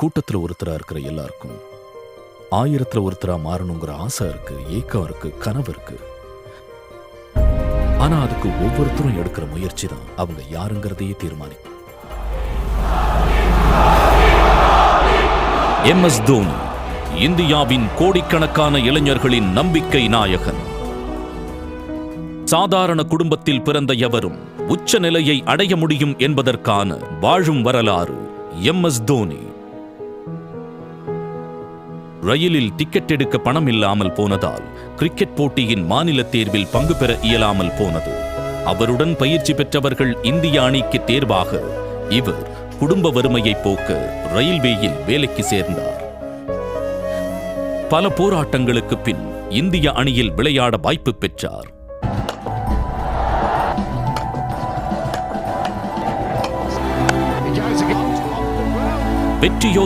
கூட்டத்துல ஒருத்தரா இருக்கிற எல்லாருக்கும் 1000த்துல ஒருத்தரா மாறணுங்கிற ஆசை இருக்கு, ஏக்கம் இருக்கு, கனவு இருக்கு. ஆனா அதுக்கு ஒவ்வொருத்தரும் எடுக்கிற முயற்சி தான் அவங்க யாருங்கிறதையே தீர்மானிக்கும். MS தோனி இந்தியாவின் கோடிக்கணக்கான இளைஞர்களின் நம்பிக்கை நாயகன். சாதாரண குடும்பத்தில் பிறந்த எவரும் உச்ச நிலையை அடைய முடியும் என்பதற்கான வாழும் வரலாறு MS தோனி. ரயிலில் டிக்கெட் எடுக்க பணம் இல்லாமல் போனதால் கிரிக்கெட் போட்டியின் மாநில தேர்வில் பங்கு பெற இயலாமல் போனது. அவருடன் பயிற்சி பெற்றவர்கள் இந்திய அணிக்கு தேர்வாக இவர் குடும்ப வறுமையை போக்க ரயில்வேயில் வேலைக்கு சேர்ந்தார். பல போராட்டங்களுக்கு பின் இந்திய அணியில் விளையாட வாய்ப்பு பெற்றார். வெற்றியோ